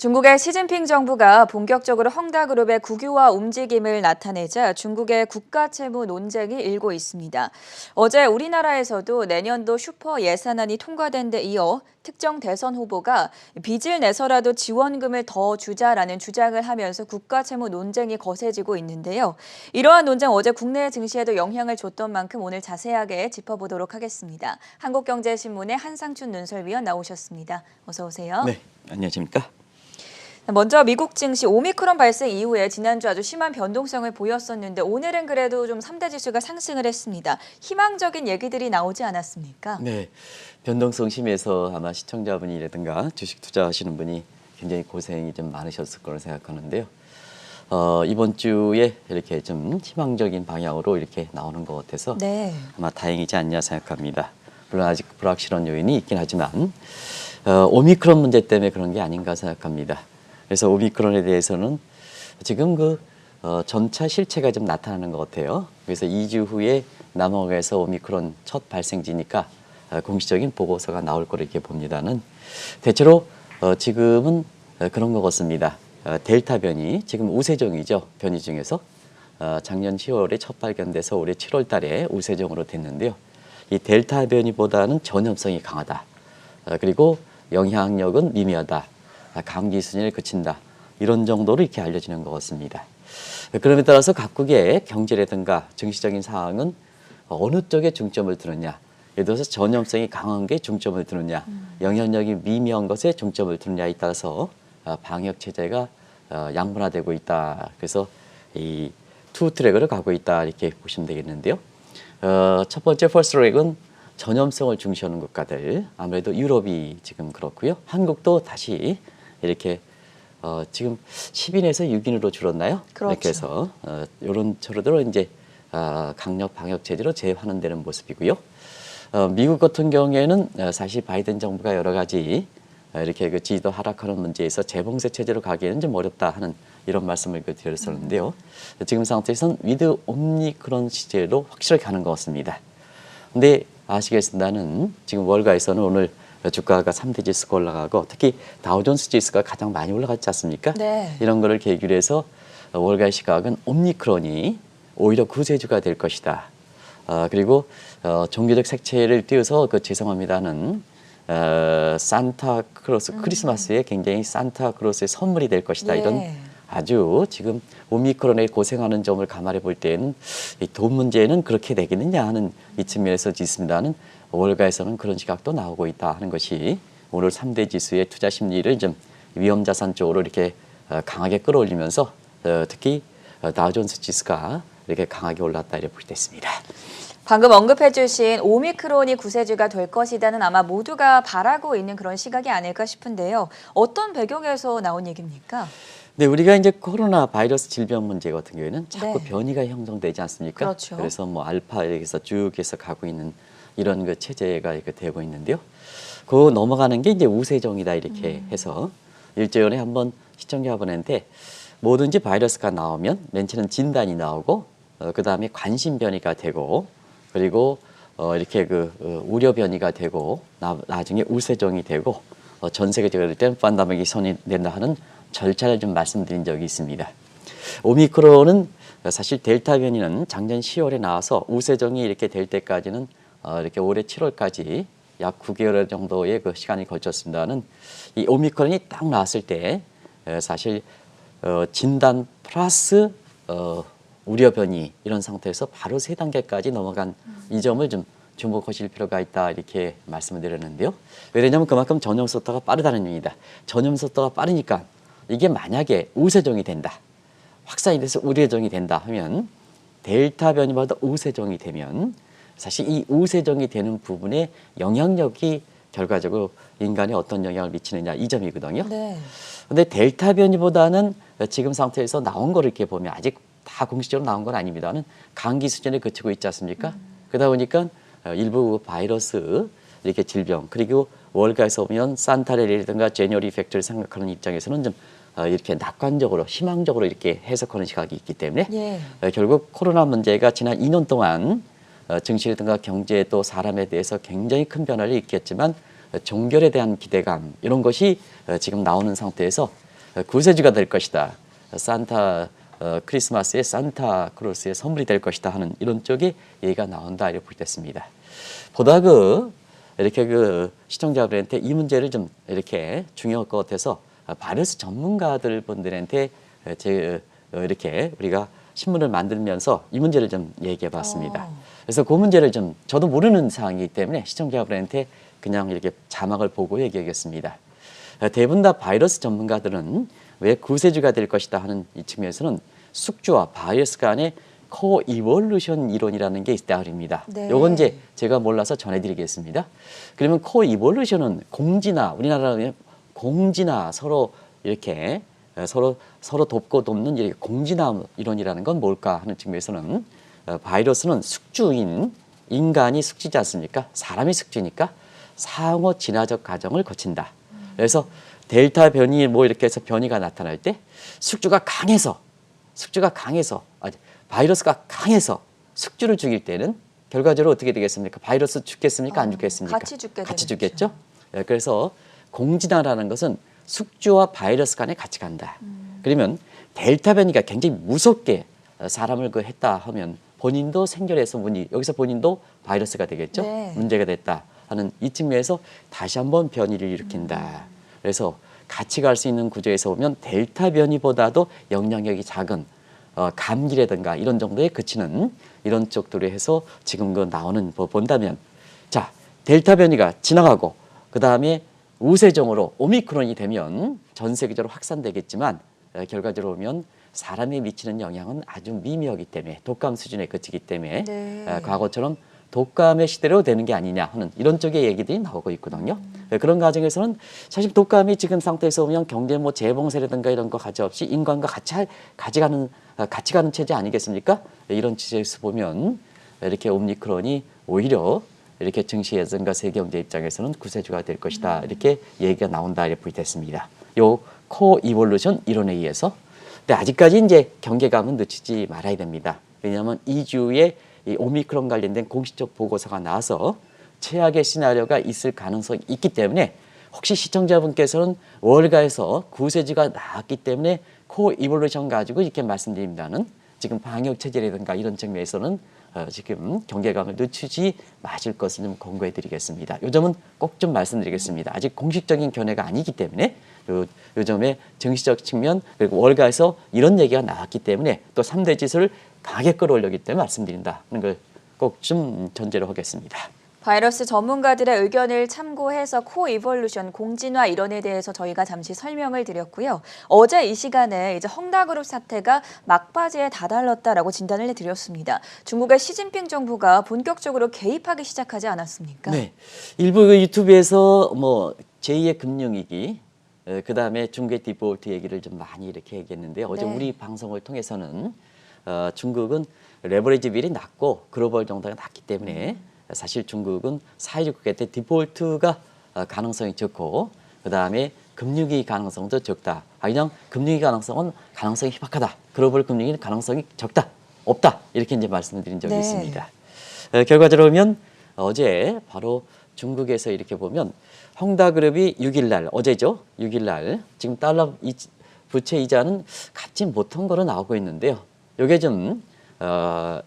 중국의 시진핑 정부가 본격적으로 헝다그룹의 국유화 움직임을 나타내자 중국의 국가채무 논쟁이 일고 있습니다. 어제 우리나라에서도 내년도 슈퍼 예산안이 통과된 데 이어 특정 대선 후보가 빚을 내서라도 지원금을 더 주자라는 주장을 하면서 국가채무 논쟁이 거세지고 있는데요. 이러한 논쟁 어제 국내 증시에도 영향을 줬던 만큼 오늘 자세하게 짚어보도록 하겠습니다. 한국경제신문의 한상춘 눈설위원 나오셨습니다. 어서 오세요. 네, 안녕하십니까? 먼저 미국 증시 오미크론 발생 이후에 지난주 아주 심한 변동성을 보였었는데 오늘은 그래도 좀 3대 지수가 상승을 했습니다. 희망적인 얘기들이 나오지 않았습니까? 네, 변동성 심해서 아마 시청자분이라든가 주식 투자하시는 분이 굉장히 고생이 좀 많으셨을 거라 생각하는데요. 이번 주에 이렇게 좀 희망적인 방향으로 이렇게 나오는 것 같아서 네. 아마 다행이지 않냐 생각합니다. 물론 아직 불확실한 요인이 있긴 하지만 오미크론 문제 때문에 그런 게 아닌가 생각합니다. 그래서 오미크론에 대해서는 지금 점차 실체가 좀 나타나는 것 같아요. 그래서 2주 후에 남아공에서 오미크론 첫 발생지니까 공식적인 보고서가 나올 거로 이렇게 봅니다는 대체로 지금은 그런 것 같습니다. 델타 변이 지금 우세종이죠. 변이 중에서 작년 10월에 첫 발견돼서 올해 7월 달에 우세종으로 됐는데요. 이 델타 변이보다는 전염성이 강하다. 그리고 영향력은 미미하다. 감기 수준에 그친다. 이런 정도로 이렇게 알려지는 것 같습니다. 그럼에 따라서 각국의 경제라든가 증시적인 상황은 어느 쪽에 중점을 두느냐. 예를 들어서 전염성이 강한 게 중점을 두느냐. 영향력이 미미한 것에 중점을 두느냐에 따라서 방역 체제가 양분화되고 있다. 그래서 이 투 트랙으로 가고 있다. 이렇게 보시면 되겠는데요. 첫 번째 퍼스트 트랙은 전염성을 중시하는 국가들. 아무래도 유럽이 지금 그렇고요. 한국도 다시 이렇게 지금 10인에서 6인으로 줄었나요? 그렇죠. 이렇게 해서 이런 차로대로 이제 강력 방역 체제로 재환원되는 모습이고요. 미국 같은 경우에는 사실 바이든 정부가 여러 가지 이렇게 그 지지도 하락하는 문제에서 재봉쇄 체제로 가기에는 좀 어렵다 하는 이런 말씀을 드렸었는데요. 지금 상태에서는 위드 오미크론 시제로 확실하게 가는 것 같습니다. 근데 아시겠습니다는 지금 월가에서는 오늘 주가가 3대 지수가 올라가고 특히 다우존스 지수가 가장 많이 올라갔지 않습니까? 네. 이런 거를 계기로 해서 월가의 시각은 오미크론이 오히려 구세주가 될 것이다. 그리고 종교적 색채를 띄워서 죄송합니다는 산타크로스 크리스마스에 굉장히 산타크로스의 선물이 될 것이다. 예. 이런 아주 지금 오미크론에 고생하는 점을 감안해 볼 때는 이 돈 문제는 그렇게 되겠느냐 하는 이 측면에서 있습니다는 월가에서는 그런 시각도 나오고 있다 하는 것이 오늘 3대 지수의 투자 심리를 좀 위험자산 쪽으로 이렇게 강하게 끌어올리면서 특히 다우존스 지수가 이렇게 강하게 올랐다 이렇게 볼 때 있습니다. 방금 언급해 주신 오미크론이 구세주가 될 것이다는 아마 모두가 바라고 있는 그런 시각이 아닐까 싶은데요. 어떤 배경에서 나온 얘기입니까? 네, 우리가 이제 코로나 바이러스 질병 문제 같은 경우에는 자꾸 네. 변이가 형성되지 않습니까? 그렇죠. 그래서 뭐 알파에서 쭉 해서 가고 있는 이런 그 체제가 이렇게 되고 있는데요. 그 넘어가는 게 이제 우세종이다 이렇게 해서 일주일에 한번 시청자분한테 뭐든지 바이러스가 나오면 맨 처음 진단이 나오고 그 다음에 관심 변이가 되고 그리고 이렇게 우려 변이가 되고 나중에 우세종이 되고 전 세계적으로 땐 판다믹이 선언된다 하는 절차를 좀 말씀드린 적이 있습니다. 오미크론은 사실 델타 변이는 작년 10월에 나와서 우세종이 이렇게 될 때까지는 이렇게 올해 7월까지 약 9개월 정도의 그 시간이 걸쳤습니다는 이 오미크론이 딱 나왔을 때 사실 진단 플러스 우려 변이 이런 상태에서 바로 3단계까지 넘어간 이 점을 좀 주목하실 필요가 있다 이렇게 말씀을 드렸는데요. 왜냐하면 그만큼 전염 속도가 빠르다는 의미입니다. 전염 속도가 빠르니까 이게 만약에 우세종이 된다. 확산이 돼서 우려종이 된다 하면 델타 변이보다 우세종이 되면 사실 이 우세종이 되는 부분에 영향력이 결과적으로 인간에 어떤 영향을 미치느냐 이 점이거든요. 네. 근데 델타 변이보다는 지금 상태에서 나온 거를 이렇게 보면 아직 다 공식적으로 나온 건 아닙니다는 감기 수준에 그치고 있지 않습니까? 그러다 보니까 일부 바이러스 이렇게 질병 그리고 월가에서 보면 산타레리라든가 제니어리 이펙트를 생각하는 입장에서는 좀 이렇게 낙관적으로 희망적으로 이렇게 해석하는 시각이 있기 때문에 예. 결국 코로나 문제가 지난 2년 동안 증시라든가 경제 또 사람에 대해서 굉장히 큰 변화를 일으켰지만 종결에 대한 기대감 이런 것이 지금 나오는 상태에서 구세주가 될 것이다. 산타 크리스마스의 산타크로스의 선물이 될 것이다 하는 이런 쪽에 얘기가 나온다 이렇게 볼 때 있습니다. 보다 이렇게 시청자분들한테 이 문제를 좀 이렇게 중요할 것 같아서 바이러스 전문가들 분들한테 이렇게 우리가 신문을 만들면서 이 문제를 좀 얘기해 봤습니다. 그래서 그 문제를 좀 저도 모르는 사항이기 때문에 시청자분들한테 그냥 이렇게 자막을 보고 얘기하겠습니다. 대부분 다 바이러스 전문가들은 왜 구세주가 될 것이다 하는 이 측면에서는 숙주와 바이러스 간의 코이볼루션 이론이라는 게 있다 그럽니다. 네. 요건 이제 제가 몰라서 전해드리겠습니다. 그러면 코이볼루션은 공지나 우리나라는 공지나 서로 이렇게 서로 돕고 돕는 이렇게 공지나 이론이라는 건 뭘까 하는 측면에서는 바이러스는 숙주인 인간이 숙주지 않습니까? 사람이 숙주니까 상호 진화적 과정을 거친다. 그래서 델타 변이 뭐 이렇게 해서 변이가 나타날 때 숙주가 강해서 바이러스가 강해서 숙주를 죽일 때는 결과적으로 어떻게 되겠습니까? 바이러스 죽겠습니까? 안 죽겠습니까? 같이 죽겠죠. 그래서 공진화라는 것은 숙주와 바이러스 간에 같이 간다. 그러면 델타 변이가 굉장히 무섭게 사람을 했다 하면 본인도 생결해서 여기서 본인도 바이러스가 되겠죠. 네. 문제가 됐다 하는 이 측면에서 다시 한번 변이를 일으킨다. 그래서 같이 갈 수 있는 구조에서 보면 델타 변이보다도 영향력이 작은 감기라든가 이런 정도에 그치는 이런 쪽들을 해서 지금 나오는 본다면 자 델타 변이가 지나가고 그 다음에 우세종으로 오미크론이 되면 전 세계적으로 확산되겠지만 결과적으로 보면 사람에 미치는 영향은 아주 미미하기 때문에 독감 수준에 그치기 때문에 네. 과거처럼 독감의 시대로 되는 게 아니냐 하는 이런 쪽의 얘기들이 나오고 있거든요. 그런 과정에서는 사실 독감이 지금 상태에서 보면 경제 뭐 재봉쇄라든가 이런 거 가져없이 인간과 같이 가는 체제 아니겠습니까? 이런 취지에서 보면 이렇게 오미크론이 오히려 이렇게 증시에서가 세계 경제 입장에서는 구세주가 될 것이다 이렇게 얘기가 나온다 이렇게 됐습니다. 요 코이볼루션 이론에 의해서. 근데 아직까지 이제 경계감은 늦추지 말아야 됩니다. 왜냐하면 2주에 이 오미크론 관련된 공식적 보고서가 나와서 최악의 시나리오가 있을 가능성이 있기 때문에 혹시 시청자분께서는 월가에서 구세주가 나왔기 때문에 코이볼루션 가지고 이렇게 말씀드립니다는 지금 방역 체제라든가 이런 측면에서는 지금 경계감을 늦추지 마실 것을 좀 권고해 드리겠습니다. 요 점은 꼭 좀 말씀드리겠습니다. 아직 공식적인 견해가 아니기 때문에 요 점의 정치적 측면 그리고 월가에서 이런 얘기가 나왔기 때문에 또 3대 지수를 강하게 끌어올렸기 때문에 말씀드린다는 걸 꼭 좀 전제로 하겠습니다. 바이러스 전문가들의 의견을 참고해서 코이볼루션 공진화 이론에 대해서 저희가 잠시 설명을 드렸고요. 어제 이 시간에 이제 헝다그룹 사태가 막바지에 다다랐다라고 진단을 해드렸습니다. 중국의 시진핑 정부가 본격적으로 개입하기 시작하지 않았습니까? 네, 일부 유튜브에서 뭐 제2의 금융위기, 그 다음에 중국의 디폴트 얘기를 좀 많이 이렇게 얘기했는데 어제 네. 우리 방송을 통해서는 중국은 레버리지 비율이 낮고 글로벌 정도가 낮기 때문에 사실 중국은 사회주의 국가한테 디폴트가 가능성이 적고 그 다음에 금융위기 가능성도 적다. 그냥 금융위기 가능성이 희박하다. 글로벌 금융위기 가능성이 적다. 없다. 이렇게 이제 말씀드린 적이 네. 있습니다. 결과적으로 보면 어제 바로 중국에서 이렇게 보면 헝다그룹이 6일 날 어제죠. 6일 날 지금 달러 부채 이자는 갚지 못한 거로 나오고 있는데요. 이게 좀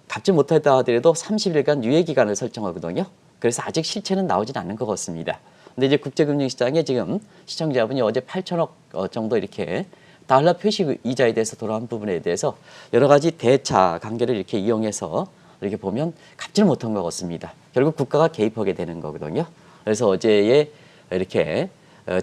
갚지 못했다 하더라도 30일간 유예 기간을 설정하거든요. 그래서 아직 실체는 나오진 않는 것 같습니다. 근데 이제 국제금융시장에 지금 시청자분이 어제 8천억 정도 이렇게 달러 표시 이자에 대해서 돌아온 부분에 대해서 여러 가지 대차 관계를 이렇게 이용해서 이렇게 보면 갚지를 못한 것 같습니다. 결국 국가가 개입하게 되는 거거든요. 그래서 어제에 이렇게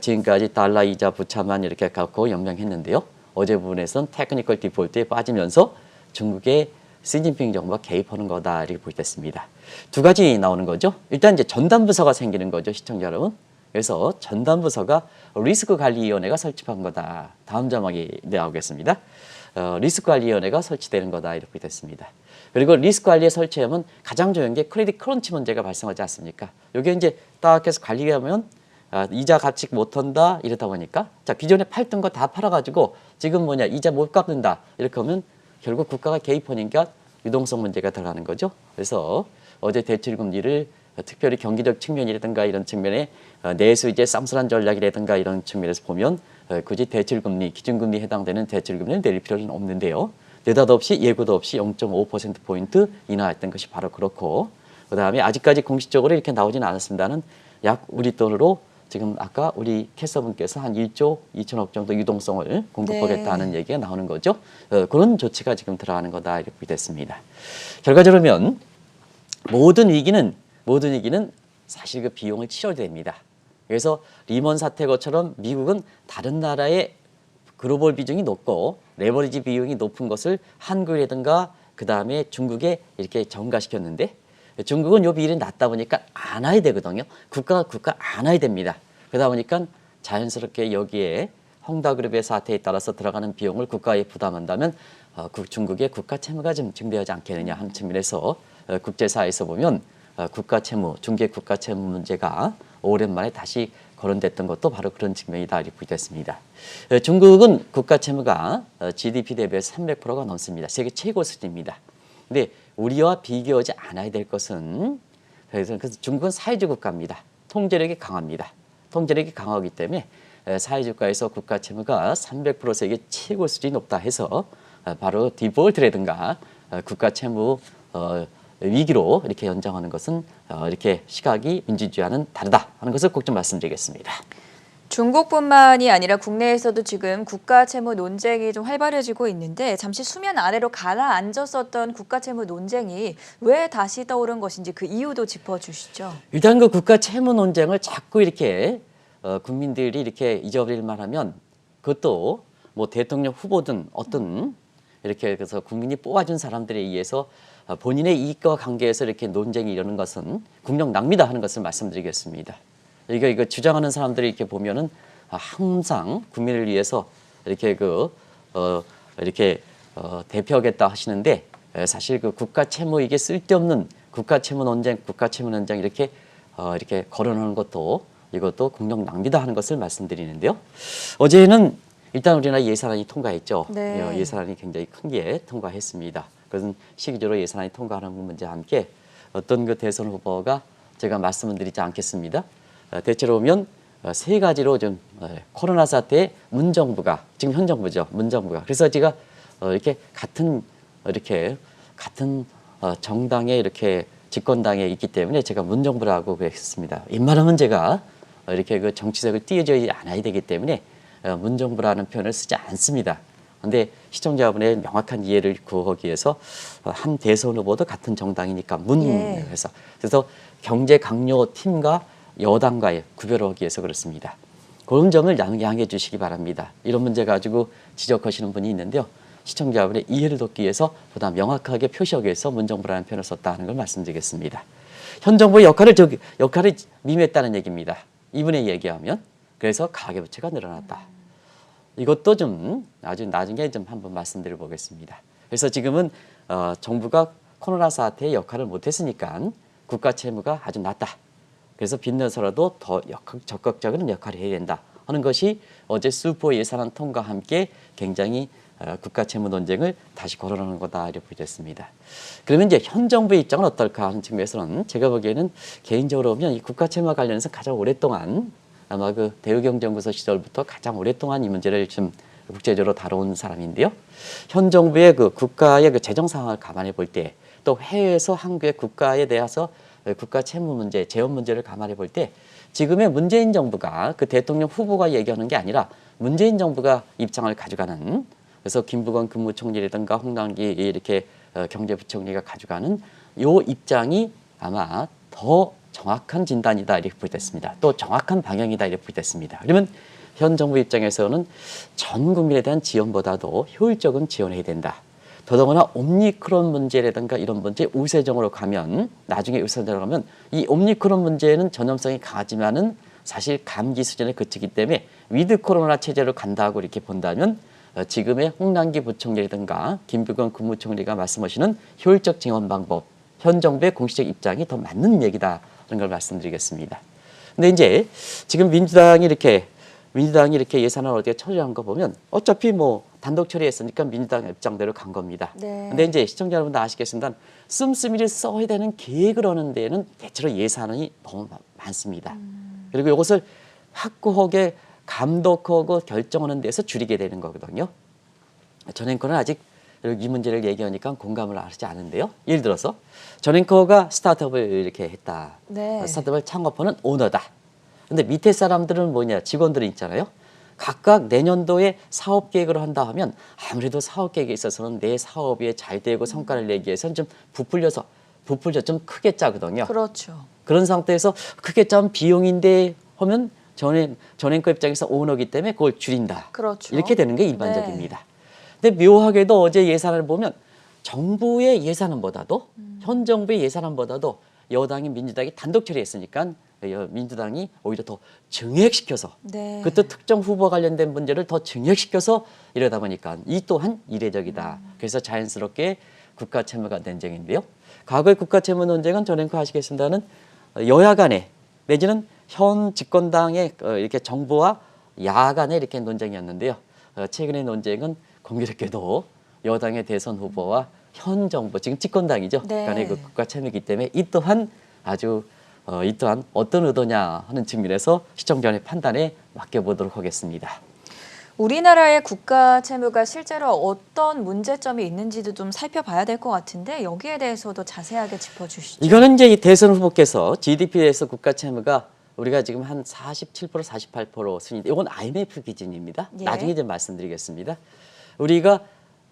지금까지 달러 이자 부채만 이렇게 갖고 연명했는데요. 어제 부분에서는 테크니컬 디폴트에 빠지면서 중국의 시진핑 정부가 개입하는 거다 이렇게 볼 때 있습니다. 두 가지 나오는 거죠. 일단 이제 전담부서가 생기는 거죠, 시청자 여러분. 그래서 전담부서가 리스크관리위원회가 설치한 거다. 다음 자막이 나오겠습니다. 리스크관리위원회가 설치되는 거다 이렇게 됐습니다. 그리고 리스크관리에 설치하면 가장 중요한 게 크레딧 크런치 문제가 발생하지 않습니까? 이게 이제 딱 해서 관리하면 이자 갚지 못한다 이러다 보니까 자 기존에 팔던 거 다 팔아가지고 지금 이자 못 갚는다 이렇게 하면 결국 국가가 개입하니까 유동성 문제가 들어가는 거죠. 그래서 어제 대출금리를 특별히 경기적 측면이라든가 이런 측면에 내수 이제 쌍순환 전략이라든가 이런 측면에서 보면 굳이 대출금리, 기준금리에 해당되는 대출금리를 내릴 필요는 없는데요. 느닷없이 예고도 없이 0.5%포인트 인하했던 것이 바로 그렇고, 그다음에 아직까지 공식적으로 이렇게 나오지는 않았습니다는 약 우리 돈으로 지금 아까 우리 캐서분께서 한 1조 2천억 정도 유동성을 공급하겠다는 얘기가 나오는 거죠. 그런 조치가 지금 들어가는 거다 이렇게 됐습니다. 결과적으로 보면 모든 위기는 사실 그 비용을 치러야 됩니다. 그래서 리먼 사태 것처럼 미국은 다른 나라의 글로벌 비중이 높고 레버리지 비용이 높은 것을 한국이라든가 그 다음에 중국에 이렇게 전가시켰는데, 중국은 요 비율이 낮다 보니까 안 와야 되거든요. 국가 안 와야 됩니다. 그러다 보니까 자연스럽게 여기에 헝다그룹의 사태에 따라서 들어가는 비용을 국가에 부담한다면 중국의 국가 채무가 좀 증대하지 않겠느냐 하는 측면에서 국제사회에서 보면 국가 채무, 중개 국가 채무 문제가 오랜만에 다시 거론됐던 것도 바로 그런 측면이다 이렇게 됐습니다. 중국은 국가 채무가 GDP 대비해서 300%가 넘습니다. 세계 최고 수준입니다. 근데 우리와 비교하지 않아야 될 것은, 그래서 중국은 사회주의 국가입니다. 통제력이 강합니다. 통제력이 강하기 때문에 사회주의 국가에서 국가 채무가 300% 세계 최고 수준이 높다 해서 바로 디폴트라든가 국가 채무 위기로 이렇게 연장하는 것은 이렇게 시각이 민주주의와는 다르다 하는 것을 꼭 좀 말씀드리겠습니다. 중국뿐만이 아니라 국내에서도 지금 국가 채무 논쟁이 좀 활발해지고 있는데, 잠시 수면 아래로 가라앉았었던 국가 채무 논쟁이 왜 다시 떠오른 것인지 그 이유도 짚어주시죠. 일단 그 국가 채무 논쟁을 자꾸 이렇게 국민들이 이렇게 잊어버릴 만하면, 그것도 뭐 대통령 후보든 어떤 이렇게 그래서 국민이 뽑아준 사람들에 의해서 본인의 이익과 관계에서 이렇게 논쟁이 이러는 것은 국력 낭비다 하는 것을 말씀드리겠습니다. 이거 주장하는 사람들이 이렇게 보면은 항상 국민을 위해서 이렇게 대표하겠다 하시는데, 사실 그 국가 채무 이게 쓸데없는 국가 채무 논쟁 이렇게 거론하는 것도 이것도 국력 낭비다 하는 것을 말씀드리는데요. 어제는 일단 우리나라 예산안이 통과했죠. 네. 예산안이 굉장히 큰 게 통과했습니다. 그것은 시기적으로 예산안이 통과하는 문제와 함께 어떤 그 대선 후보가 제가 말씀을 드리지 않겠습니다. 대체로 보면 세 가지로 좀 코로나 사태에 문정부가, 지금 현 정부죠. 문정부가. 그래서 제가 이렇게 같은 정당에 이렇게 집권당에 있기 때문에 제가 문정부라고 그랬습니다. 웬만하면 제가 이렇게 그 정치색을 띄어져야 않아야 되기 때문에 문정부라는 표현을 쓰지 않습니다. 그런데 시청자분의 명확한 이해를 구하기 위해서 한 대선 후보도 같은 정당이니까 그래서 경제 강요 팀과 여당과의 구별을 하기 위해서 그렇습니다. 그런 점을 양해해 주시기 바랍니다. 이런 문제 가지고 지적하시는 분이 있는데요. 시청자분의 이해를 돕기 위해서 보다 명확하게 표시하기 위해서 문정부라는 표현을 썼다는 걸 말씀드리겠습니다. 현 정부의 역할을 미미했다는 얘기입니다. 이분의 얘기하면. 그래서 가계부채가 늘어났다. 이것도 좀 나중에 좀 한번 말씀드려 보겠습니다. 그래서 지금은 정부가 코로나 사태의 역할을 못했으니까 국가 채무가 아주 낮다. 그래서 빚내서라도 더 적극적인 역할을 해야 된다 하는 것이 어제 슈퍼 예산안 통과와 함께 굉장히 국가 채무 논쟁을 다시 거론하는 거다 이렇게 됐습니다. 그러면 이제 현 정부의 입장은 어떨까 하는 측면에서는 제가 보기에는 개인적으로 보면 이 국가 채무와 관련해서 가장 오랫동안 아마 그 대우경제연구소 시절부터 가장 오랫동안 이 문제를 좀 국제적으로 다뤄온 사람인데요. 현 정부의 그 국가의 그 재정 상황을 감안해 볼 때, 또 해외에서 한국의 국가에 대해서 국가 채무 문제, 재원 문제를 감안해 볼 때, 지금의 문재인 정부가 그 대통령 후보가 얘기하는 게 아니라 문재인 정부가 입장을 가져가는, 그래서 김부건 국무총리라든가 홍남기 이렇게 경제부총리가 가져가는 요 입장이 아마 더 정확한 진단이다 이렇게 보겠습니다. 또 정확한 방향이다 이렇게 보겠습니다. 그러면 현 정부 입장에서는 전 국민에 대한 지원보다도 효율적인 지원해야 된다. 더더구나 오미크론 문제라든가 이런 문제 우세정으로 가면, 나중에 우세정으로 가면 이 오미크론 문제는 전염성이 강하지만은 사실 감기 수준에 그치기 때문에 위드 코로나 체제로 간다고 이렇게 본다면 지금의 홍남기 부총리라든가 김부건 국무총리가 말씀하시는 효율적 지원 방법, 현 정부의 공식적 입장이 더 맞는 얘기다라는 걸 말씀드리겠습니다. 근데 이제 지금 민주당이 이렇게 예산을 어떻게 처리한 거 보면 어차피 뭐 단독 처리했으니까 민주당 입장대로 간 겁니다. 네. 근데 이제 시청자 여러분도 아시겠습니다. 씀씀이를 써야 되는 계획을 하는 데에는 대체로 예산이 너무 많습니다. 그리고 이것을 확고하게 감독하고 결정하는 데서 줄이게 되는 거거든요. 전 앵커는 아직 이 문제를 얘기하니까 공감을 하지 않은데요. 예를 들어서 전 앵커가 스타트업을 이렇게 했다. 네. 스타트업을 창업하는 오너다. 근데 밑에 사람들은 뭐냐? 직원들이 있잖아요. 각각 내년도에 사업 계획을 한다 하면 아무래도 사업 계획에 있어서는 내 사업이 잘 되고 성과를 내기 위해서는 좀 부풀려서 좀 크게 짜거든요. 그렇죠. 그런 상태에서 크게 짠 비용인데 하면 전 앵커 입장에서 오너기 때문에 그걸 줄인다. 그렇죠. 이렇게 되는 게 일반적입니다. 근데 묘하게도 어제 예산을 보면 정부의 예산안보다도 현 정부의 예산안보다도 여당이 민주당이 단독 처리했으니까 민주당이 오히려 더 증액시켜서 네. 그때 특정 후보 관련된 문제를 더 증액시켜서 이러다 보니까 이 또한 이례적이다. 그래서 자연스럽게 국가 채무가 논쟁인데요. 과거의 국가 채무 논쟁은 전 앵커 아시겠습니다는 여야 간에 내지는 현 집권당의 이렇게 정부와 야 간의 이렇게 논쟁이었는데요. 최근의 논쟁은 공교롭게도 여당의 대선 후보와 현 정부 지금 집권당이죠. 네. 간의 그 국가 채무이기 때문에 이 또한 아주 이 또한 어떤 의도냐 하는 측면에서 시청자의 판단에 맡겨보도록 하겠습니다. 우리나라의 국가 채무가 실제로 어떤 문제점이 있는지도 좀 살펴봐야 될 것 같은데 여기에 대해서도 자세하게 짚어주시죠. 이거는 이제 이 대선 후보께서 GDP에서 국가 채무가 우리가 지금 한 47%, 48% 순위. 이건 IMF 기준입니다. 예. 나중에 좀 말씀드리겠습니다. 우리가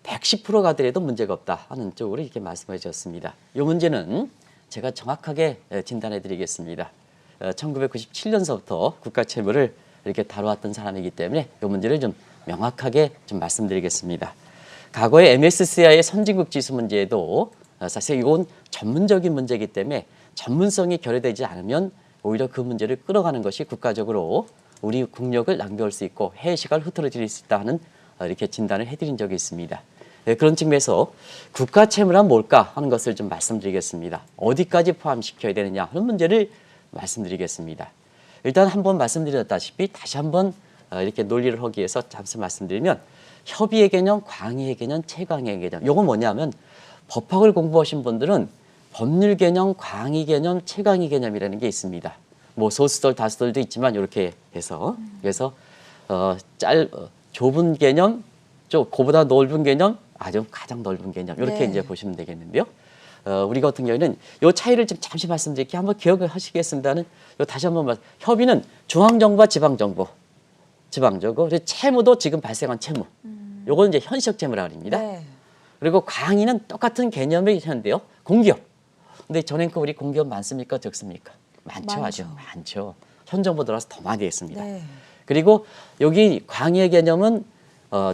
110% 가더라도 문제가 없다 하는 쪽으로 이렇게 말씀해 주셨습니다. 이 문제는 제가 정확하게 진단해 드리겠습니다. 1997년서부터 국가 채무를 이렇게 다뤄왔던 사람이기 때문에 이 문제를 좀 명확하게 좀 말씀드리겠습니다. 과거에 MSCI의 선진국 지수 문제에도 사실 이건 전문적인 문제이기 때문에 전문성이 결여되지 않으면 오히려 그 문제를 끌어가는 것이 국가적으로 우리 국력을 낭비할 수 있고 해외 시각을 흐트러뜨릴 수 있다 하는 이렇게 진단을 해드린 적이 있습니다. 그런 측면에서 국가 채무란 뭘까 하는 것을 좀 말씀드리겠습니다. 어디까지 포함시켜야 되느냐 하는 문제를 말씀드리겠습니다. 일단 한번 말씀드렸다시피 다시 한번 이렇게 논리를 하기 위해서 잠시 말씀드리면 협의의 개념, 광의의 개념, 채광의 개념. 이건 뭐냐면 법학을 공부하신 분들은 법률 개념, 광의 개념, 채광의 개념이라는 게 있습니다. 뭐 소수들, 다수들도 있지만 이렇게 해서 그래서 좁은 개념, 그보다 넓은 개념, 아주 가장 넓은 개념 이렇게 네. 이제 보시면 되겠는데요. 우리 같은 경우에는 이 차이를 좀 잠시 말씀드릴게요. 한번 기억을 하시겠습니다는 다시 한번 협의는 중앙정부와 지방정부, 그리고 채무도 지금 발생한 채무. 요건 이제 현실적 채무라고 합니다. 네. 그리고 광의는 똑같은 개념이 있는데요. 공기업. 근데 전 앵커 우리 공기업 많습니까? 적습니까? 많죠. 아주 많죠. 현 정부 들어와서 더 많이 했습니다. 네. 그리고 여기 광의의 개념은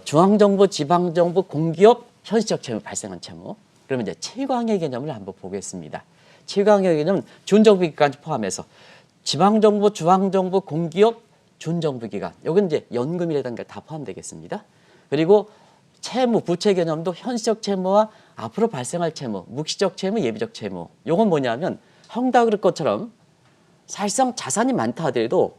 중앙정부, 지방정부, 공기업, 현실적 채무, 발생한 채무. 그러면 이제 채광의 개념을 한번 보겠습니다. 채광의 개념은 준정부기관까지 포함해서 지방정부, 중앙정부, 공기업, 준정부기관. 여기는 이제 연금이라든가 다 포함되겠습니다. 그리고 채무, 부채 개념도 현실적 채무와 앞으로 발생할 채무, 묵시적 채무, 예비적 채무. 요건 뭐냐면 헝다그릇 것처럼 사실상 자산이 많다 하더라도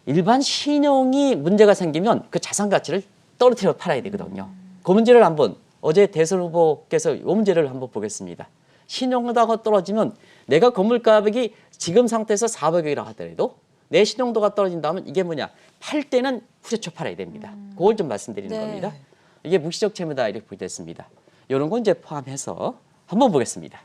일반 신용이 문제가 생기면 그 자산 가치를 떨어뜨려 팔아야 되거든요. 그 문제를 한번 어제 대선 후보께서 이 문제를 한번 보겠습니다. 신용도가 떨어지면 내가 건물 가격이 지금 상태에서 400억이라고 하더라도 내 신용도가 떨어진다면 이게 뭐냐? 팔 때는 후려쳐 팔아야 됩니다. 그걸 좀 말씀드리는 네. 겁니다. 이게 묵시적 채무다 이렇게 보겠습니다. 이런 건 이제 포함해서 한번 보겠습니다.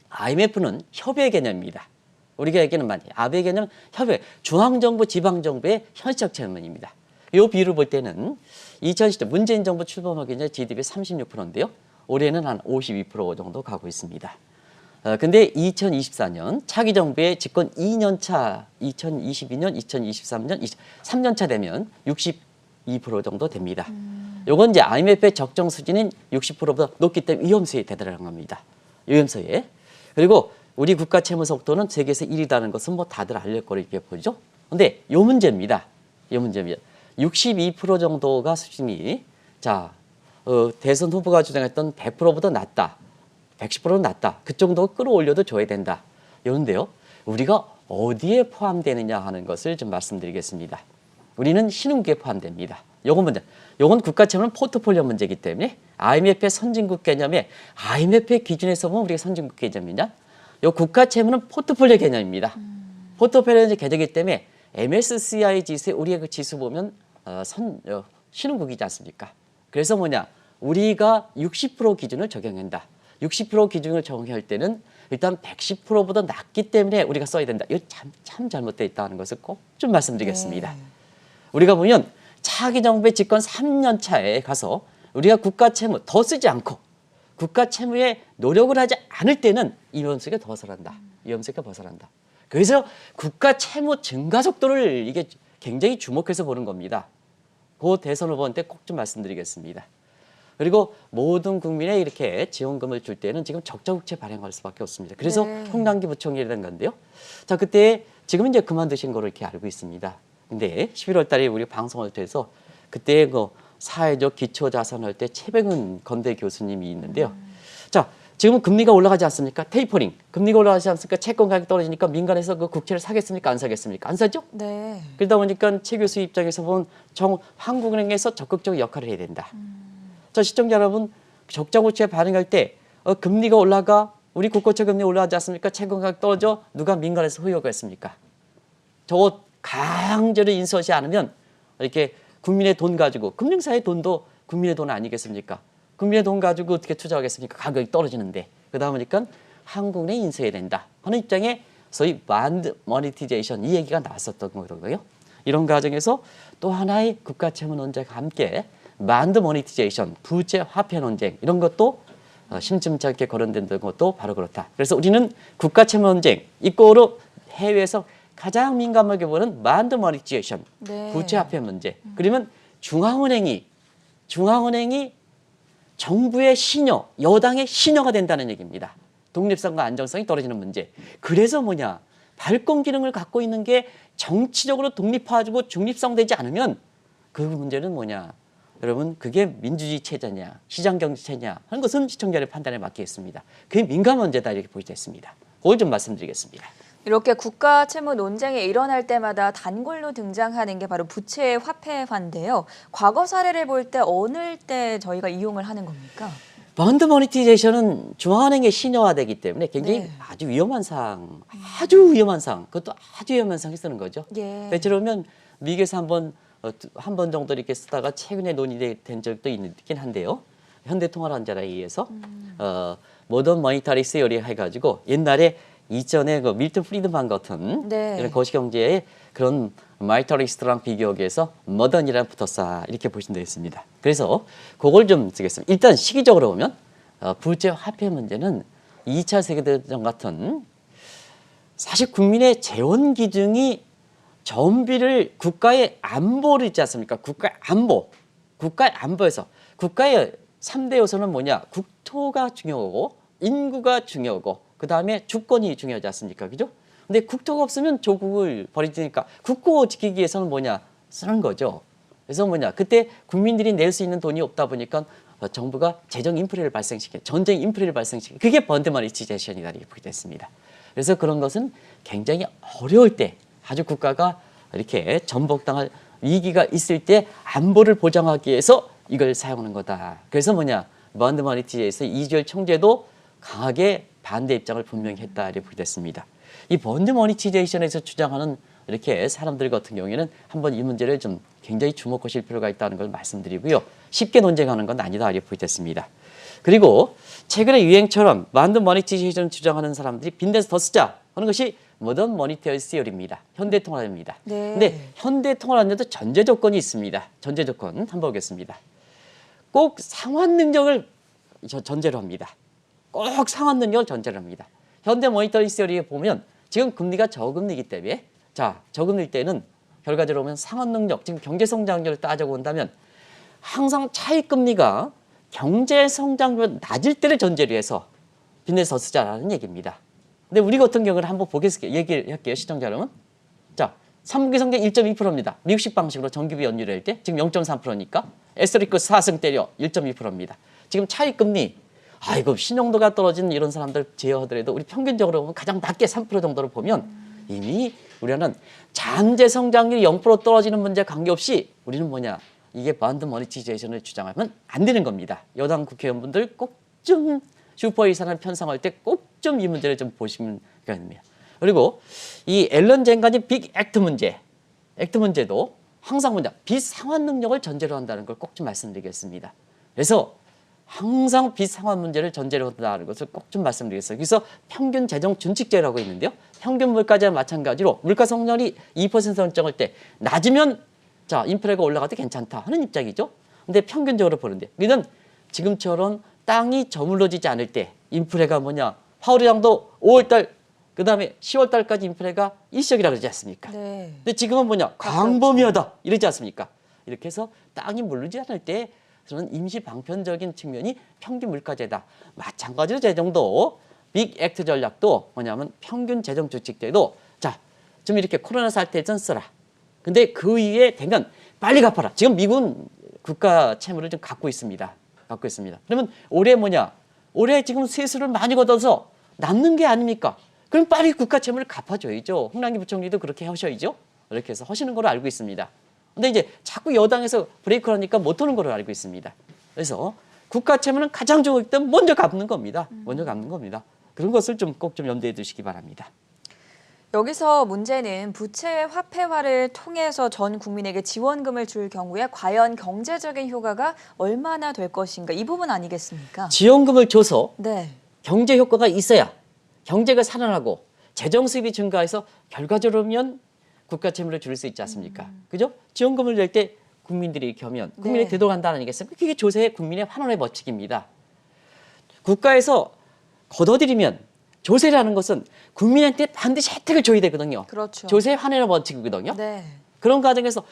IMF는 협의의 개념입니다. 우리가 얘기하는 말, 아베의 개념은 협의, 중앙정부, 지방정부의 현실적 채무입니다. 이 비율을 볼 때는 2010년 문재인 정부 출범하기 전에 GDP 36%인데요. 올해는 한 52% 정도 가고 있습니다. 근데 2024년 차기 정부의 집권 2년 차, 2022년, 2023년, 3년 차 되면 62% 정도 됩니다. 요건 이제 IMF의 적정 수준인 60%보다 높기 때문에 위험수에 대달하는 겁니다. 위험수에. 그리고 우리 국가 채무 속도는 세계에서 1위라는 것은 뭐 다들 알릴 거로 이렇게 보죠. 근데 요 문제입니다. 62% 정도가 수준이 대선 후보가 주장했던 100%보다 낮다. 110%는 낮다. 그 정도 끌어올려도 줘야 된다. 이런데요. 우리가 어디에 포함되느냐 하는 것을 좀 말씀드리겠습니다. 우리는 신흥국에 포함됩니다. 요건 국가 채무는 포트폴리오 문제이기 때문에 IMF의 선진국 개념에 IMF의 기준에서 보면 우리가 선진국 개념이냐? 요 국가 채무는 포트폴리오 개념입니다. 포트폴리오 개념이기 때문에 MSCI 지수에 우리의 그 지수 보면 신흥국이지 않습니까? 그래서 뭐냐? 우리가 60% 기준을 적용한다. 60% 기준을 적용할 때는 일단 110%보다 낮기 때문에 우리가 써야 된다. 이거 참 잘못되어 있다는 것을 꼭 좀 말씀드리겠습니다. 네. 우리가 보면 차기 정부의 집권 3년 차에 가서 우리가 국가 채무 더 쓰지 않고 국가 채무에 노력을 하지 않을 때는 위험성에 벗어난다. 위험성에 벗어난다. 그래서 국가 채무 증가 속도를 이게 굉장히 주목해서 보는 겁니다. 그 대선 후보한테 꼭 좀 말씀드리겠습니다. 그리고 모든 국민에 이렇게 지원금을 줄 때는 지금 적자국채 발행할 수밖에 없습니다. 그래서 네. 홍남기 부총리를 된 건데요. 자, 그때 지금 이제 그만두신 거로 이렇게 알고 있습니다. 근데 11월 달에 우리 방송을 통해서 그때 그 사회적 기초 자산할 때 최백은 건대 교수님이 있는데요. 자, 지금은 금리가 올라가지 않습니까? 테이퍼링. 금리가 올라가지 않습니까? 채권 가격이 떨어지니까 민간에서 그 국채를 사겠습니까? 안 사겠습니까? 안 사죠? 네. 그러다 보니까 최 교수 입장에서 보면 한국은행에서 적극적 역할을 해야 된다. 자, 시청자 여러분, 적자고치에 반응할 때 금리가 올라가 우리 국고채 금리 올라가지 않습니까? 채권 가격 떨어져 누가 민간에서 후유하겠습니까? 저거 강제로 인수하지 않으면 이렇게 국민의 돈 가지고 금융사의 돈도 국민의 돈 아니겠습니까? 국민의 돈 가지고 어떻게 투자하겠습니까? 가격이 떨어지는데. 그러다 보니까 한국은행 인수해야 된다 하는 입장에 소위 반드 모니티제이션 이 얘기가 나왔었던 거고요. 이런 과정에서 또 하나의 국가 채무 논쟁과 함께 반드 모니티제이션 부채 화폐 논쟁 이런 것도 심심치 않게 거론된 것도 바로 그렇다. 그래서 우리는 국가 채무 논쟁 이거로 해외에서 가장 민감하게 보는 반드 모니티제이션 네. 부채 화폐 문제. 그러면 중앙은행이 정부의 신여, 여당의 신여가 된다는 얘기입니다. 독립성과 안정성이 떨어지는 문제. 그래서 뭐냐? 발권 기능을 갖고 있는 게 정치적으로 독립화하고 중립성되지 않으면 그 문제는 뭐냐? 여러분, 그게 민주주의 체제냐, 시장경제 체제냐 하는 것은 시청자의 판단에 맡기겠습니다. 그게 민감 문제다 이렇게 보여졌습니다. 그걸 좀 말씀드리겠습니다. 이렇게 국가 채무 논쟁이 일어날 때마다 단골로 등장하는 게 바로 부채 화폐화인데요. 과거 사례를 볼 때 어느 때 저희가 이용을 하는 겁니까? 번드 모니티제이션은 중앙은행의 신여화되기 때문에 굉장히 네. 아주 위험한 아주 위험한 그것도 아주 위험한 상에 쓰는 거죠. 예. 대체로 보면 미국에서 한 번 정도 이렇게 쓰다가 최근에 논의된 적도 있긴 한데요. 현대통화란자에 의해서 모던 머니터리 세어리 해가지고 옛날에 이전에 그 밀턴 프리드만 같은 네. 이런 거시경제의 그런 마이터리스트랑 비교해서 머던이랑 붙었어 이렇게 보시면 되겠습니다. 그래서 그걸 좀 쓰겠습니다. 일단 시기적으로 보면 부채 화폐 문제는 2차 세계대전 같은 사실 국민의 재원 기준이 전비를 국가의 안보를 있지 않습니까? 국가의 안보에서 국가의 3대 요소는 뭐냐? 국토가 중요하고 인구가 중요하고 그 다음에 주권이 중요하지 않습니까? 그죠? 근데 국토가 없으면 조국을 버리니까 국고 지키기 위해서는 뭐냐? 쓰는 거죠. 그래서 뭐냐? 그때 국민들이 낼 수 있는 돈이 없다 보니까 정부가 재정 인플레를 발생시켜 전쟁 인플레를 발생시켜 그게 번드 모니티제이션이다 이렇게 보게 됐습니다. 그래서 그런 것은 굉장히 어려울 때 아주 국가가 이렇게 전복당할 위기가 있을 때 안보를 보장하기 위해서 이걸 사용하는 거다. 그래서 뭐냐? 번드 모니티제이에서 이주열 총재도 강하게 반대 입장을 분명히 했다 이렇게 보게 됐습니다. 이 번드 모니티제이션에서 주장하는 이렇게 사람들 같은 경우에는 한번 이 문제를 좀 굉장히 주목하실 필요가 있다는 걸 말씀드리고요. 쉽게 논쟁하는 건 아니다 이렇게 보게 됐습니다. 그리고 최근의 유행처럼 번드 모니티제이션을 주장하는 사람들이 빈대서 더 쓰자 하는 것이 모던 모니터리 시어리입니다. 현대통화입니다. 네. 근데 현대통화라는데도 전제 조건이 있습니다. 전제 조건 한번 보겠습니다. 꼭 상환 능력을 전제로 합니다. 꼭 상환 능력을 전제로 합니다. 현대 모니터리 시어리에 보면 지금 금리가 저금리이기 때문에 자 저금리일 때는 결과적으로 보면 상환 능력 지금 경제 성장률을 따져본다면 항상 차익 금리가 경제 성장률 낮을 때를 전제로 해서 빚내서 쓰자라는 얘기입니다. 근데 우리 같은 경우는 한번 보겠습니다. 얘기를 할게요. 시청자 여러분. 자, 3분기 성장 1.2%입니다. 미국식 방식으로 정기비 연율을 할 때 지금 0.3%니까 에스테리크 4승 때려 1.2%입니다. 지금 차익 금리 아이고 신용도가 떨어진 이런 사람들 제어하더라도 우리 평균적으로 보면 가장 낮게 3% 정도로 보면 이미 우리는 잠재 성장률이 0% 떨어지는 문제 관계없이 우리는 뭐냐 이게 번드 모니티제이션을 주장하면 안 되는 겁니다. 여당 국회의원분들 꼭 좀 슈퍼 예산을 편성할 때 꼭 좀 이 문제를 좀 보시면 됩니다. 그리고 이 앨런 젠간의 빅 액트 문제 액트 문제도 항상 뭐냐 비상환 능력을 전제로 한다는 걸 꼭 좀 말씀드리겠습니다. 그래서 항상 비상환 문제를 전제로 한다는 것을 꼭 좀 말씀드리겠어요. 그래서 평균 재정 준칙제라고 있는데요. 평균 물가제와 마찬가지로 물가 성장률이 2% 설정할 때 낮으면 자 인플레가 올라가도 괜찮다 하는 입장이죠. 근데 평균적으로 보는데 우리는 지금처럼 땅이 저물러지지 않을 때 인플레가 뭐냐 파월의장도 5월달 그다음에 10월달까지 인플레가 일시적이라고 그러지 않습니까? 네. 근데 지금은 뭐냐 광범위하다 이러지 않습니까? 이렇게 해서 땅이 물르지 않을 때 저는 임시 방편적인 측면이 평균 물가제다. 마찬가지로 재정도 빅 액트 전략도 뭐냐면 평균 재정 주칙제도 자 좀 이렇게 코로나 사태 전 써라. 근데 그 이후에 되면 빨리 갚아라. 지금 미국은 국가 채무를 좀 갖고 있습니다. 갖고 있습니다. 그러면 올해 뭐냐? 올해 지금 세수를 많이 걷어서 남는 게 아닙니까? 그럼 빨리 국가 채무를 갚아줘야죠. 홍남기 부총리도 그렇게 하셔야죠. 이렇게 해서 하시는 걸로 알고 있습니다. 근데 이제 자꾸 여당에서 브레이크를 하니까 못 하는 걸로 알고 있습니다. 그래서 국가 채무는 가장 좋을 때 먼저 갚는 겁니다. 먼저 갚는 겁니다. 그런 것을 좀 꼭 좀 염두에 두시기 바랍니다. 여기서 문제는 부채 화폐화를 통해서 전 국민에게 지원금을 줄 경우에 과연 경제적인 효과가 얼마나 될 것인가 이 부분 아니겠습니까? 지원금을 줘서 네. 경제 효과가 있어야 경제가 살아나고 재정 수입이 증가해서 결과적으로면 국가 채무를 줄일 수 있지 않습니까? 그죠? 지원금을 낼 때 국민들이 겸하면 국민이 네. 되돌아간다는 아니겠습니까? 그게 조세 국민의 환원의 법칙입니다. 국가에서 걷어들이면 조세라는 것은 국민한테 반드시 혜택을 줘야 되거든요. 그렇죠. 조세 환원의 법칙이거든요. 네. 그런 과정에서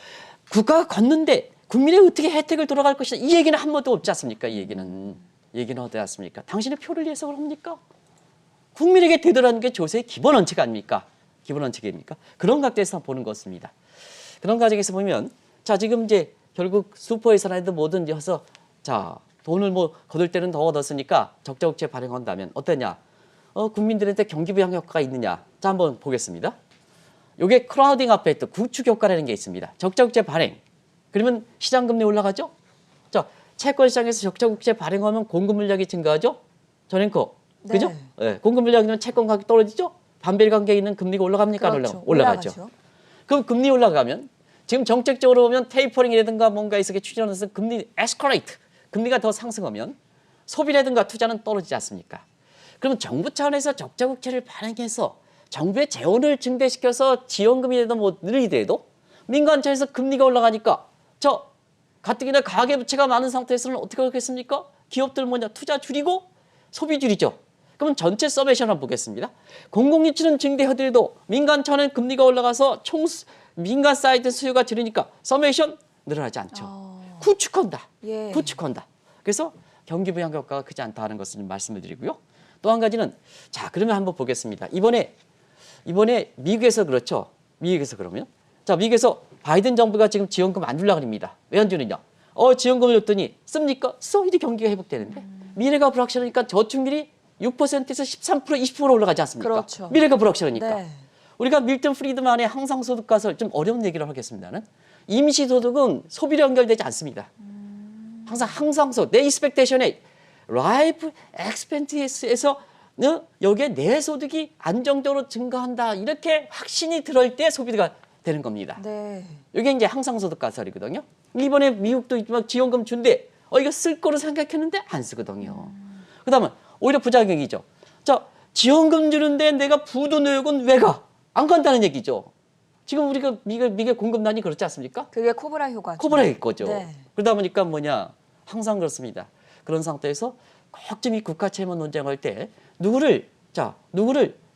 국가가 걷는데 국민이 어떻게 혜택을 돌아갈 것이다. 이 얘기는 한 번도 없지 않습니까? 이 얘기는 어디 않습니까? 당신의 표를 위해서 그럽니까? 국민에게 되돌아가는 게 조세의 기본 원칙 아닙니까? 기본 원칙입니까? 그런 각도에서 보는 것입니다. 그런 과정에서 보면 자 지금 이제 결국 슈퍼에서라도 뭐든지 해서 자 돈을 뭐 거둘 때는 더 얻었으니까 적자국채 발행한다면 어떠냐? 국민들한테 경기부양 효과가 있느냐? 자 한번 보겠습니다. 요게 크라우딩 앞에 또 구축 효과라는 게 있습니다. 적자국채 발행. 그러면 시장금리 올라가죠? 자 채권시장에서 적자국채 발행하면 공급 물량이 증가하죠? 전앵커. 그죠? 네. 네. 공급 물량이면 채권 가격이 떨어지죠? 반별 관계에 있는 금리가 올라갑니까? 그렇죠. 올라가죠. 그럼 금리 올라가면 지금 정책적으로 보면 테이퍼링이라든가 뭔가 있게 추진하면서 금리 에스컬레이트, 금리가 더 상승하면 소비라든가 투자는 떨어지지 않습니까? 그러면 정부 차원에서 적자국채를 발행해서 정부의 재원을 증대시켜서 지원금이라도 뭐 늘리더라도 민간 차원에서 금리가 올라가니까 저 가뜩이나 가계부채가 많은 상태에서는 어떻게 하겠습니까? 기업들 뭐냐 투자 줄이고 소비 줄이죠. 그럼 전체 서메이션 한번 보겠습니다. 공공유치는 증대하더라도 민간 차원의 금리가 올라가서 민간 사이드 수요가 줄으니까 서메이션 늘어나지 않죠. 구축한다. 예. 구축한다. 그래서 경기부양 효과가 크지 않다는 것을 좀 말씀을 드리고요. 또 한 가지는 자 그러면 한번 보겠습니다. 이번에 미국에서 그렇죠. 미국에서 그러면 자 미국에서 바이든 정부가 지금 지원금 안 주려고 합니다. 왜 안 주느냐? 지원금을 줬더니 씁니까? 써 이제 경기가 회복되는데 미래가 불확실하니까 저축률이 6%에서 13% 20% 올라가지 않습니까? 그렇죠. 미래가 불확실하니까. 네. 우리가 밀턴 프리드만의 항상소득 가설 좀 어려운 얘기를 하겠습니다는 임시소득은 소비로 연결되지 않습니다. 항상 항상소 내 익스펙테이션에 라이프 엑스펜디스에서 여기에 내 소득이 안정적으로 증가한다 이렇게 확신이 들을 때 소비가 되는 겁니다. 네. 이게 이제 항상소득 가설이거든요. 이번에 미국도 막 지원금 준대. 이거 쓸 거로 생각했는데 안 쓰거든요. 그다음에 오히려 부작용이죠. 자 지원금 주는데 내가 부도 내역은 왜 가? 안 간다는 얘기죠. 지금 우리가 미국의 공급난이 그렇지 않습니까? 그게 코브라 효과죠. 코브라일 거죠. 네. 그러다 보니까 뭐냐 항상 그렇습니다. 그런 상태에서 꼭 좀 이 국가 채무 논쟁할 때 누구를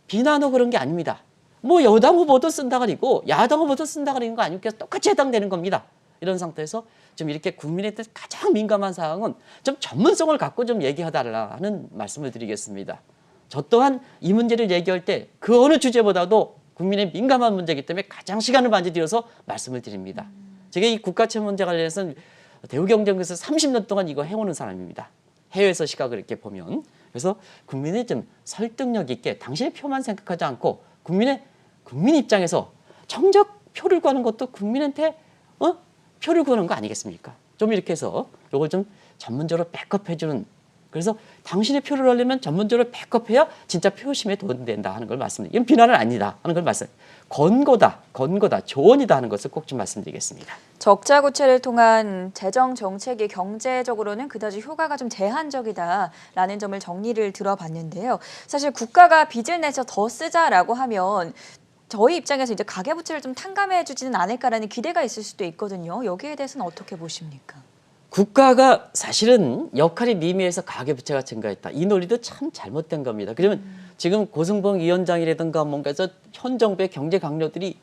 비난하고 그런 게 아닙니다. 뭐 여당 후보도 쓴다 그리고 야당 후보도 쓴다 그러는 거 아니니까 똑같이 해당되는 겁니다. 이런 상태에서 좀 이렇게 국민한테 가장 민감한 사항은 좀 전문성을 갖고 좀 얘기하달라는 말씀을 드리겠습니다. 저 또한 이 문제를 얘기할 때 그 어느 주제보다도 국민의 민감한 문제이기 때문에 가장 시간을 많이 들여서 말씀을 드립니다. 제가 이 국가채무 문제 관련해서는 대우경제에서 30년 동안 이거 해오는 사람입니다. 해외에서 시각을 이렇게 보면. 그래서 국민의 좀 설득력 있게 당신의 표만 생각하지 않고 국민 입장에서 정작 표를 구하는 것도 국민한테 표를 구하는 거 아니겠습니까? 좀 이렇게 해서 이걸 좀 전문적으로 백업해주는 그래서 당신의 표를 하려면 전문적으로 백업해야 진짜 표심에 도움된다 하는 걸 말씀드립니다. 이건 비난은 아니다 하는 걸 권고다, 조언이다 하는 것을 꼭 좀 말씀드리겠습니다. 적자 구체를 통한 재정 정책이 경제적으로는 그다지 효과가 좀 제한적이다라는 점을 정리를 들어봤는데요. 사실 국가가 빚을 내서 더 쓰자라고 하면 저희 입장에서 이제 가계부채를 좀 탕감해 주지는 않을까라는 기대가 있을 수도 있거든요. 여기에 대해서는 어떻게 보십니까? 국가가 사실은 역할이 미미해서 가계부채가 증가했다. 이 논리도 참 잘못된 겁니다. 그러면 지금 고승봉 위원장이라든가 뭔가에서 현 정부의 경제 강요들이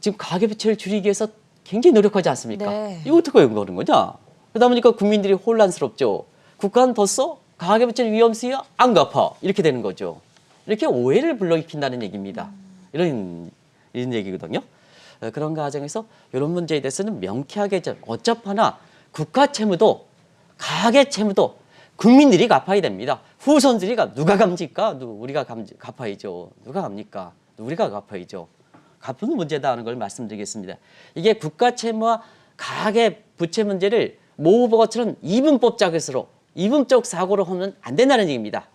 지금 가계부채를 줄이기 위해서 굉장히 노력하지 않습니까? 네. 이거 어떻게 그러는 거냐? 그러다 보니까 국민들이 혼란스럽죠. 국가는 더 써? 가계부채는 위험수야? 안 갚아. 이렇게 되는 거죠. 이렇게 오해를 불러일으킨다는 얘기입니다. 이런 얘기거든요. 그런 과정에서 이런 문제에 대해서는 명쾌하게 어차피나 국가 채무도 가계 채무도 국민들이 갚아야 됩니다. 후손들이 누가 갚니까? 우리가 갚아야죠. 누가 갚니까? 우리가 갚아야죠. 갚는 문제다 하는 걸 말씀드리겠습니다. 이게 국가 채무와 가계 부채 문제를 모으버거처럼 이분법 자켓으로 이분적 사고로 하면 안 된다는 얘기입니다.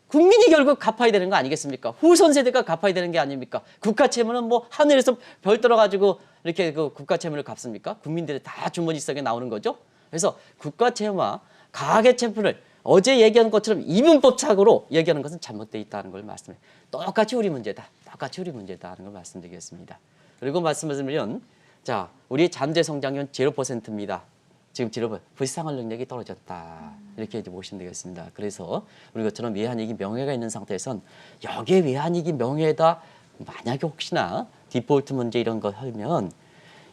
국민이 결국 갚아야 되는 거 아니겠습니까? 후손 세대가 갚아야 되는 게 아닙니까? 국가 채무는 뭐 하늘에서 별 떨어가지고 이렇게 그 국가 채무를 갚습니까? 국민들이 다 주머니 속에 나오는 거죠. 그래서 국가 채무와 가계 채무를 어제 얘기한 것처럼 이분법착으로 얘기하는 것은 잘못되어 있다는 걸 말씀해. 똑같이 우리 문제다. 똑같이 우리 문제다 하는 걸 말씀드리겠습니다. 그리고 말씀드리면 자, 우리 잠재 성장률 0%입니다. 지금 불쌍할 능력이 떨어졌다. 이렇게 이제 보시면 되겠습니다. 그래서 우리 것처럼 외환위기 명예가 있는 상태에선 여기에 외환위기 명예다 만약에 혹시나 디폴트 문제 이런 거 하면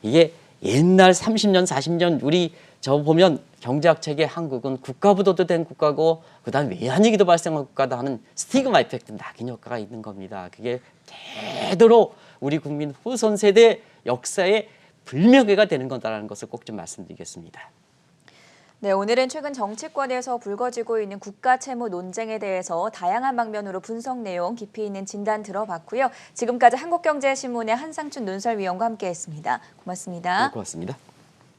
이게 옛날 30년, 40년 우리 저 보면 경제학 책에 한국은 국가부도도 된 국가고 그다음 외환위기도 발생한 국가다 하는 스티그마 이펙트 낙인 효과가 있는 겁니다. 그게 대대로 우리 국민 후손 세대 역사에 불명예가 되는 거다라는 것을 꼭 좀 말씀드리겠습니다. 네, 오늘은 최근 정치권에서 불거지고 있는 국가 채무 논쟁에 대해서 다양한 방면으로 분석 내용 깊이 있는 진단 들어봤고요. 지금까지 한국경제신문의 한상춘 논설위원과 함께했습니다. 고맙습니다. 네, 고맙습니다.